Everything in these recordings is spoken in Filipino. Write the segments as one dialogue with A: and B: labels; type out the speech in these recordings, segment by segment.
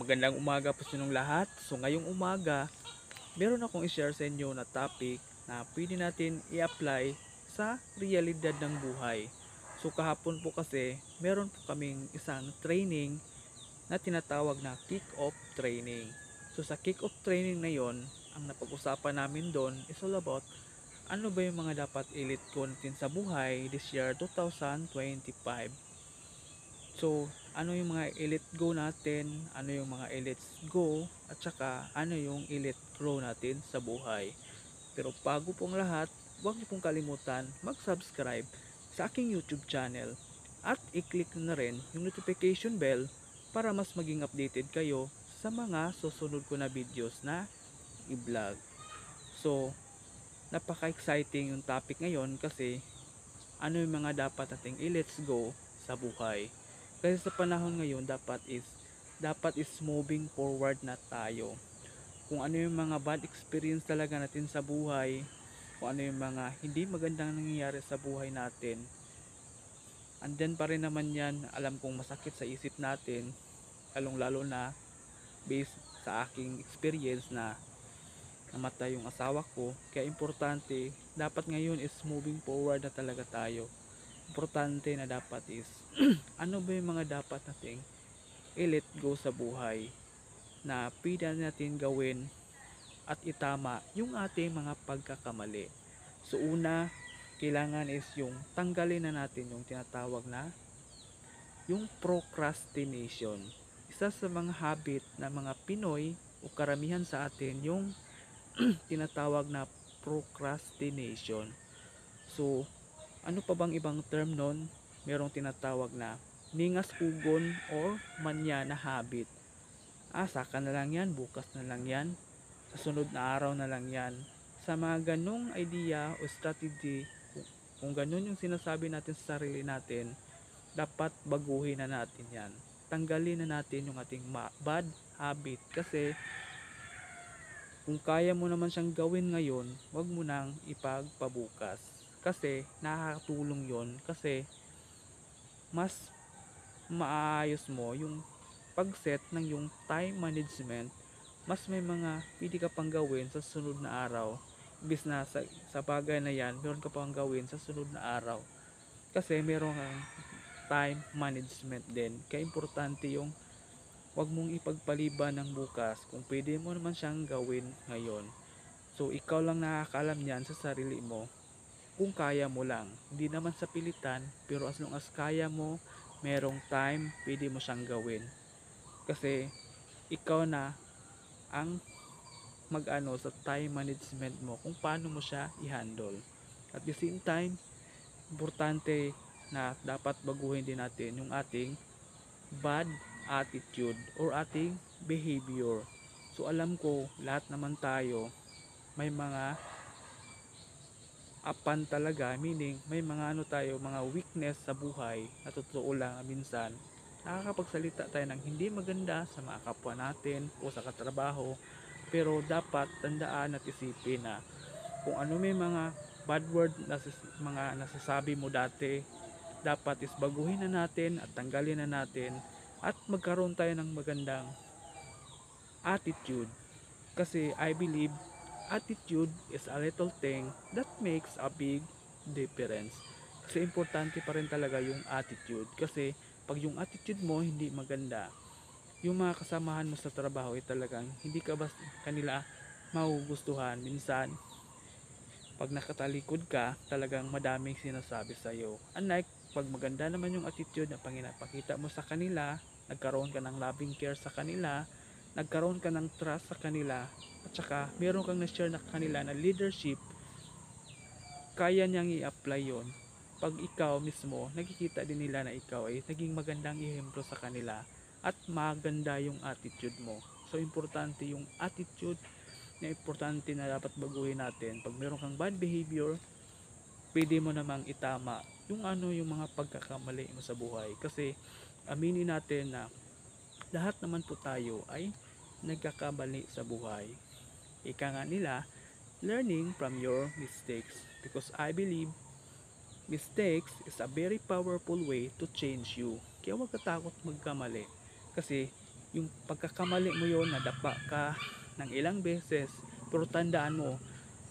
A: Magandang umaga po sa inyong lahat. So ngayong umaga, meron akong i-share sa inyo na topic na pwede natin i-apply sa realidad ng buhay. So kahapon po kasi, meron po kaming isang training na tinatawag na kick-off training. So sa kick-off training na yon, ang napag-usapan namin doon is all about ano ba yung mga dapat i-let go natin sa buhay this year 2025. So, ano yung mga i-let go natin, ano yung mga i-let go, at saka ano yung i-let grow natin sa buhay. Pero bago pong lahat, huwag niyo pong kalimutan mag-subscribe sa aking YouTube channel at i-click na rin yung notification bell para mas maging updated kayo sa mga susunod ko na videos na i-vlog. So, napaka-exciting yung topic ngayon kasi ano yung mga dapat nating i-let's go sa buhay. Kasi sa panahon ngayon dapat is moving forward na tayo. Kung ano yung mga bad experience talaga natin sa buhay, kung ano yung mga hindi magandang nangyayari sa buhay natin, andyan pa rin naman yan. Alam kong masakit sa isip natin, lalong lalo na based sa aking experience na namatay yung asawa ko. Kaya importante, dapat ngayon is moving forward na talaga tayo. Importante na dapat is ano ba yung mga dapat nating i-let go sa buhay na pwede natin gawin at itama yung ating mga pagkakamali. So una, kailangan is yung tanggalin na natin yung tinatawag na yung procrastination. Isa sa mga habit na mga Pinoy o karamihan sa atin yung tinatawag na procrastination. So ano pa bang ibang term nun? Merong tinatawag na ningas hugon or manya na habit. Saka na lang yan, bukas na lang yan, sa sunod na araw na lang yan. Sa mga ganong idea o strategy, kung ganun yung sinasabi natin sa sarili natin, dapat baguhin na natin yan. Tanggalin na natin yung ating bad habit kasi kung kaya mo naman siyang gawin ngayon, wag mo nang ipagpabukas. Kasi nakakatulong yon kasi mas maayos mo yung pag-set ng yung time management. Mas may mga pwede ka pang gawin sa sunod na araw. Imbis na sa bagay na yan, meron ka pang gawin sa sunod na araw. Kasi meron kang time management din. Kaya importante yung wag mong ipagpaliban ng bukas kung pwede mo naman siyang gawin ngayon. So ikaw lang nakakaalam niyan sa sarili mo kung kaya mo lang. Hindi naman sa pilitan, pero as long as kaya mo, merong time, pwede mo siyang gawin. Kasi ikaw na ang mag-ano sa time management mo kung paano mo siya i-handle. At the same time, importante na dapat baguhin din natin yung ating bad attitude or ating behavior. So alam ko lahat naman tayo may mga apan talaga, meaning may mga ano tayo, mga weakness sa buhay na totoo lang minsan nakakapagsalita tayo ng hindi maganda sa mga kapwa natin o sa katrabaho, pero dapat tandaan at isipin na kung ano may mga bad word na mga nasasabi mo dati, dapat is baguhin na natin at tanggalin na natin at magkaroon tayo ng magandang attitude. Kasi I believe attitude is a little thing that makes a big difference. Kasi importante pa rin talaga yung attitude. Kasi pag yung attitude mo hindi maganda, yung mga kasamahan mo sa trabaho ay talagang hindi ka basta kanila magugustuhan. Minsan, pag nakatalikod ka, talagang madaming sinasabi sa iyo. Unlike pag maganda naman yung attitude na pinapakita mo sa kanila, nagkaroon ka ng loving care sa kanila, nagkaroon ka ng trust sa kanila, at saka meron kang na-share na kanila na leadership, kaya niyang i-apply yon. Pag ikaw mismo, nakikita din nila na ikaw ay naging magandang ehemplo sa kanila at maganda yung attitude mo. So, importante yung attitude na importante na dapat baguhin natin. Pag meron kang bad behavior, pwede mo namang itama yung ano yung mga pagkakamali mo sa buhay. Kasi aminin natin na lahat naman po tayo ay nagkakamali sa buhay. Ika nga nila, learning from your mistakes. Because I believe mistakes is a very powerful way to change you. Kaya huwag katakot magkamali. Kasi yung pagkakamali mo yon, nadapa ka ng ilang beses, pero tandaan mo,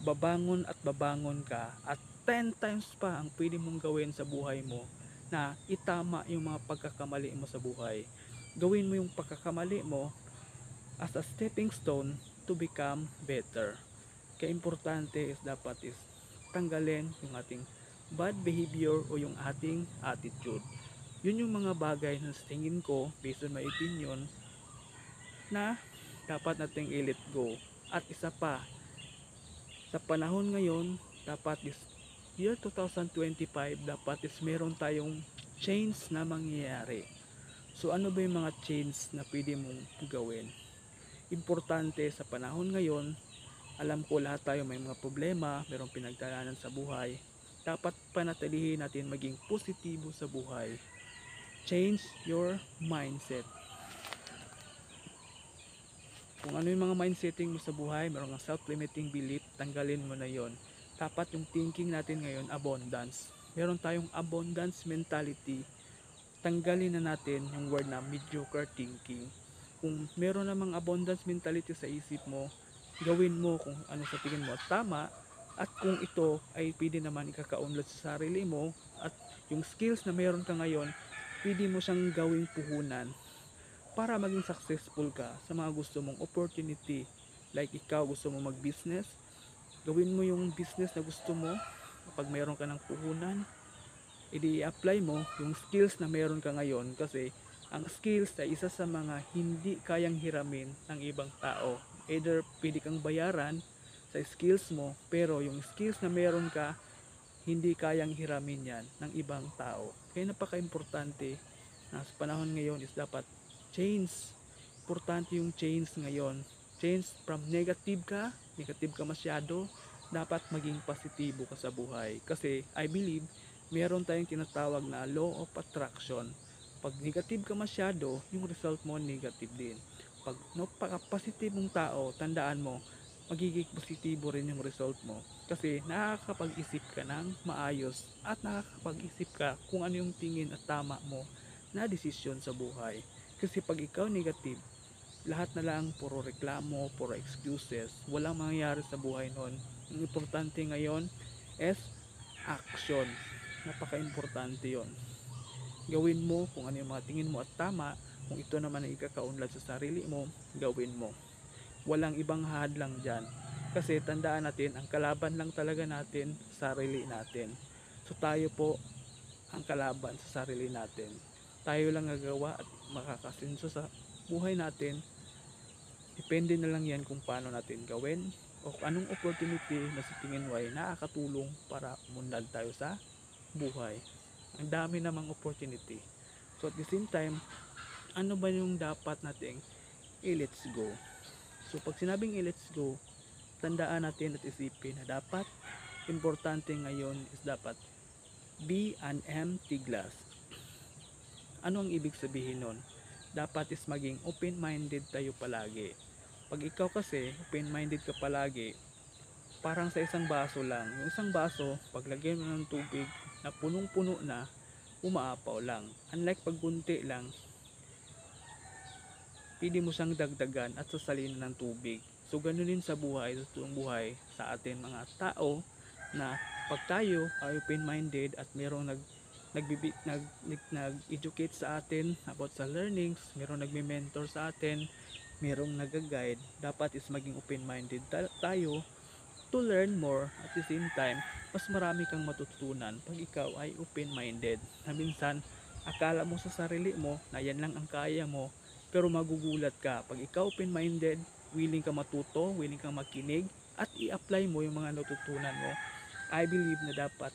A: babangon at babangon ka, at 10 times pa ang pwede mong gawin sa buhay mo na itama yung mga pagkakamali mo sa buhay. Gawin mo yung pagkakamali mo as a stepping stone to become better. Kaya importante is dapat is tanggalin yung ating bad behavior o yung ating attitude. Yun yung mga bagay na sa tingin ko, based on my opinion, na dapat nating i-let go. At isa pa, sa panahon ngayon, dapat is year 2025, dapat is meron tayong change na mangyayari. So ano ba yung mga change na pwede mong gawin? Importante sa panahon ngayon, alam ko lahat tayo may mga problema, mayroong pinagdaanan sa buhay. Dapat panatilihin natin maging positibo sa buhay. Change your mindset. Kung ano yung mga mindsetting mo sa buhay, mayroong mga self-limiting belief, tanggalin mo na yon. Dapat yung thinking natin ngayon, abundance. Meron tayong abundance mentality. Tanggalin na natin yung word na mediocre thinking. Kung meron namang abundance mentality sa isip mo, gawin mo kung ano sa tingin mo tama, at kung ito ay pwede naman ikakaunlad sa sarili mo, at yung skills na meron ka ngayon, pwede mo siyang gawing puhunan para maging successful ka sa mga gusto mong opportunity. Like ikaw gusto mo mag-business, gawin mo yung business na gusto mo. Kapag meron ka ng puhunan, i-apply mo yung skills na meron ka ngayon, kasi ang skills ay isa sa mga hindi kayang hiramin ng ibang tao. Either pwede kang bayaran sa skills mo, pero yung skills na meron ka, hindi kayang hiramin yan ng ibang tao. Kaya napaka-importante na sa panahon ngayon is dapat change. Importante yung change ngayon. Change from negative ka masyado, dapat maging positibo ka sa buhay. Kasi I believe, meron tayong tinatawag na law of attraction. Pag negative ka masyado, yung result mo negative din. Pag napaka-positive mong tao, tandaan mo, magiging positibo rin yung result mo. Kasi nakakapag-isip ka ng maayos at nakakapag-isip ka kung ano yung tingin at tama mo na desisyon sa buhay. Kasi pag ikaw negative, lahat na lang puro reklamo, puro excuses, walang mangyayari sa buhay nun. Ang importante ngayon is action. Napaka-importante yon. Gawin mo kung ano yung mga tingin mo at tama. Kung ito naman ay ikakaunlad sa sarili mo, gawin mo. Walang ibang hadlang dyan. Kasi tandaan natin, ang kalaban lang talaga natin, sarili natin. So tayo po ang kalaban sa sarili natin. Tayo lang gagawa at makakasenso sa buhay natin. Depende na lang yan kung paano natin gawin o anong opportunity na sa tingin mo ay nakakatulong para umunlad tayo sa buhay. Ang dami namang opportunity. So at the same time, ano ba yung dapat nating i-let's go? So pag sinabing i-let's go, tandaan natin at isipin na dapat, importante ngayon is dapat be an empty glass. Ano ang ibig sabihin nun? Dapat is maging open-minded tayo palagi. Pag ikaw kasi open-minded ka palagi, parang sa isang baso lang. Yung isang baso, pag lagyan mo ng tubig na punong-puno na, umaapaw lang. Unlike pag kunti lang, pwede mo siyang dagdagan at sasalin ng tubig. So ganun din sa buhay, sa tuong buhay, sa atin mga tao, na pag tayo ay open-minded at merong nag-educate sa atin about sa learnings, merong nagme-mentor sa atin, merong nag-guide, dapat is maging open-minded tayo to learn more. At the same time, mas marami kang matututunan pag ikaw ay open-minded. Na minsan, akala mo sa sarili mo na yan lang ang kaya mo, pero magugulat ka. Pag ikaw open-minded, willing ka matuto, willing kang makinig, at i-apply mo yung mga natutunan mo, I believe na dapat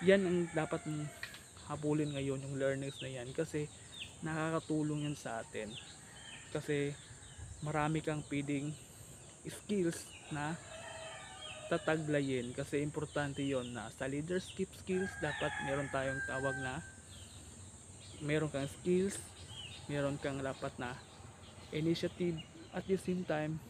A: yan ang dapat mong habulin ngayon, yung learnings na yan, kasi nakakatulong yan sa atin. Kasi marami kang pwedeng skills na tataglayin, kasi importante yon na sa leadership skills, dapat meron tayong tawag na meron kang skills, meron kang dapat na initiative, at the same time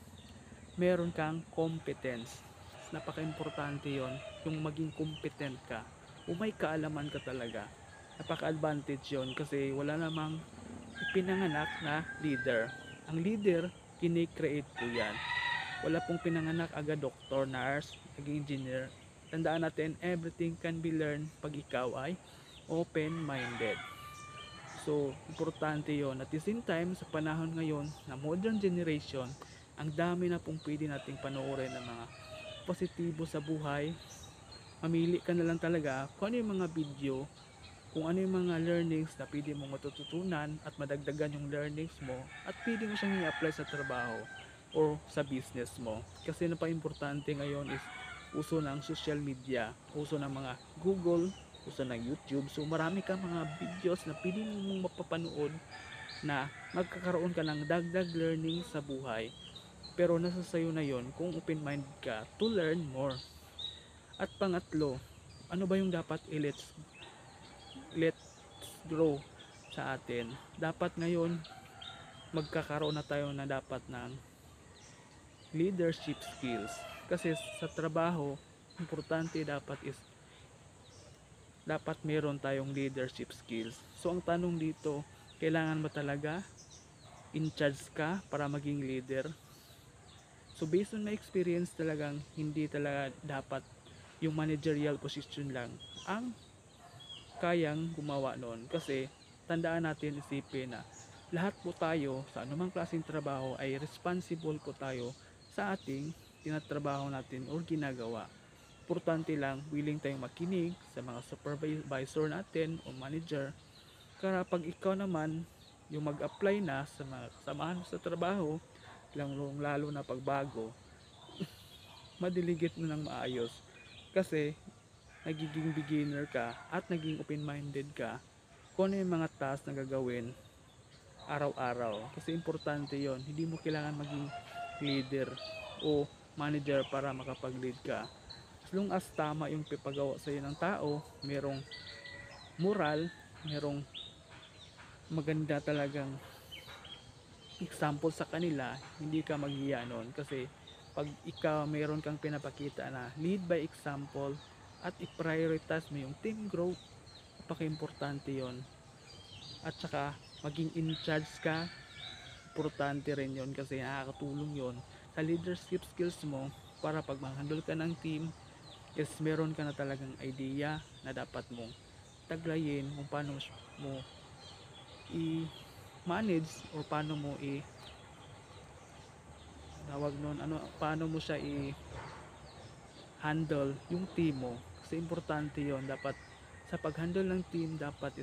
A: meron kang competence. Napaka-importante yon, yung maging competent ka o may kaalaman ka talaga. Napaka-advantage yon, kasi wala namang ipinanganak na leader. Ang leader, kini-create po yan. Wala pong pinanganak agad doktor, nurse, naging engineer. Tandaan natin, everything can be learned pag ikaw ay open-minded. So, importante yon. At the same time, sa panahon ngayon na modern generation, ang dami na pong pwede nating panoorin ng mga positibo sa buhay. Mamili ka na lang talaga kung ano yung mga video, kung ano yung mga learnings na pwede mong matututunan at madagdagan yung learnings mo at pwede mo siyang i-apply sa trabaho or sa business mo. Kasi napaka-importante ngayon is uso ng social media, uso ng mga Google, uso ng YouTube. So marami kang mga videos na pwede mong mapapanood na magkakaroon ka ng dagdag learning sa buhay. Pero nasa sayo na yon kung open-minded ka to learn more. At pangatlo, ano ba yung dapat let's grow sa atin? Dapat ngayon magkakaroon na tayo na dapat ng leadership skills. Kasi sa trabaho, importante dapat meron tayong leadership skills. So ang tanong dito, kailangan mo talaga in charge ka para maging leader? So based on my experience, talagang hindi talaga dapat yung managerial position lang ang kayang gumawa nun. Kasi tandaan natin, isipin na lahat po tayo sa anumang klaseng trabaho ay responsible po tayo sa ating tinatrabaho natin o ginagawa. Importante lang, willing tayong makinig sa mga supervisor natin o manager. Kaya pag ikaw naman yung mag-apply na sa mga kasamahan sa trabaho, lalo na pagbago, madiligit mo ng maayos. Kasi nagiging beginner ka at naging open-minded ka kung ano yung mga task na gagawin araw-araw. Kasi importante yon, hindi mo kailangan maging leader o manager para makapag-lead ka. As long as tama yung pipagawa sa iyo ng tao, merong moral, merong maganda talagang example sa kanila, hindi ka maghiya nun. Kasi pag ikaw mayroon kang pinapakita na lead by example at i-prioritize mo yung team growth, napaka-importante yon. At saka maging in charge ka, importante rin yon kasi nakakatulong yon sa leadership skills mo para pag mag-handle ka ng team is meron ka na talagang idea na dapat mong taglayin kung paano mo i-manage or paano mo tawag nun, paano mo siya i-handle yung team mo. Kasi importante yon, dapat sa pag-handle ng team dapat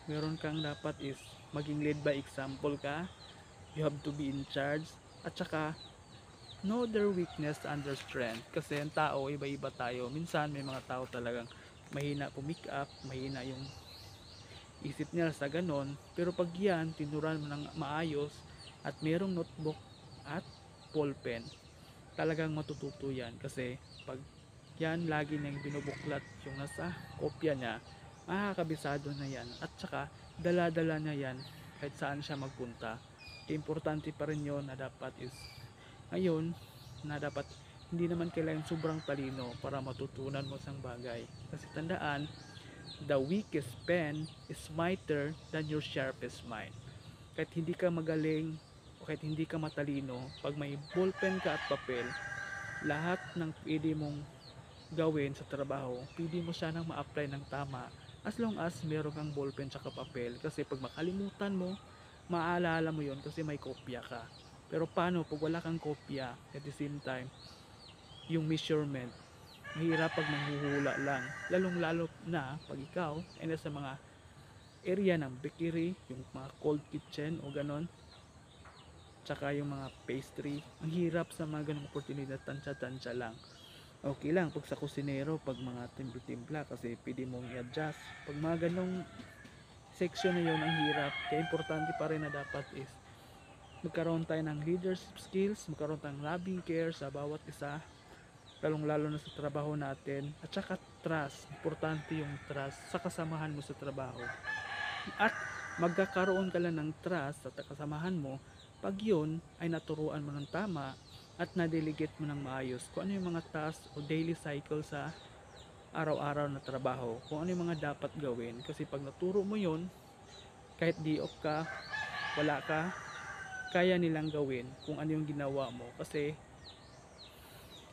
A: meron kang dapat is maging lead by example ka. You have to be in charge at saka know their weakness and their strength. Kasi ang tao, iba-iba tayo. Minsan may mga tao talagang mahina pumick up, mahina yung isip nila sa ganon. Pero pag yan, tinuran mo ng maayos at merong notebook at ballpen, talagang matututo yan. Kasi pag yan lagi niyang binubuklat yung nasa kopya niya, makakabisado na yan. At saka dala-dala niya yan kahit saan siya magpunta. Importante pa rin yun na dapat is ngayon na dapat hindi naman kailangan sobrang talino para matutunan mo isang bagay. Kasi tandaan, the weakest pen is mightier than your sharpest mind. Kahit hindi ka magaling o kahit hindi ka matalino, pag may ballpen ka at papel, lahat ng pwede mong gawin sa trabaho, pwede mo siya nang ma-apply ng tama as long as meron kang ballpen tsaka papel. Kasi pag makalimutan mo, maaalala mo yon kasi may kopya ka. Pero paano pag wala kang kopya at the same time yung measurement, mahirap pag manghuhula lang, lalong lalo na pag ikaw ay nasa mga area ng bakery, yung mga cold kitchen o ganon, tsaka yung mga pastry, ang hirap sa mga ganong oportunidad, tansya-tansya lang. Okay lang pag sa kusinero, pag mga timpla-timpla kasi pwede mong i-adjust. Pag mga ganong section na yun, ang hirap. Kaya importante pa rin na dapat is magkaroon tayo ng leadership skills, magkaroon tayong loving care sa bawat isa, lalong lalo na sa trabaho natin. At saka trust, importante yung trust sa kasamahan mo sa trabaho. At magkakaroon ka lang ng trust sa kasamahan mo pag yun ay naturuan mo ng tama at na-delegate mo ng maayos kung ano yung mga task o daily cycle sa araw-araw na trabaho, kung ano yung mga dapat gawin. Kasi pag naturo mo yun, kahit di off ka, wala ka, kaya nilang gawin kung ano yung ginawa mo kasi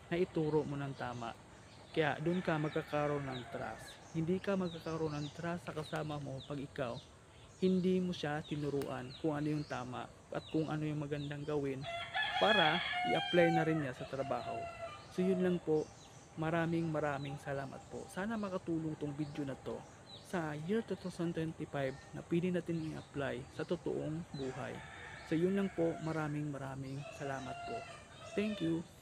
A: naituro mo ng tama. Kaya doon ka magkakaroon ng trust. Hindi ka magkakaroon ng trust sa kasama mo pag ikaw hindi mo siya tinuruan kung ano yung tama at kung ano yung magandang gawin para i-apply na rin niya sa trabaho. So yun lang po. Maraming salamat po. Sana makatulong tong video na to sa year 2025 na pwede natin i-apply sa totoong buhay. So yun lang po. Maraming salamat po. Thank you.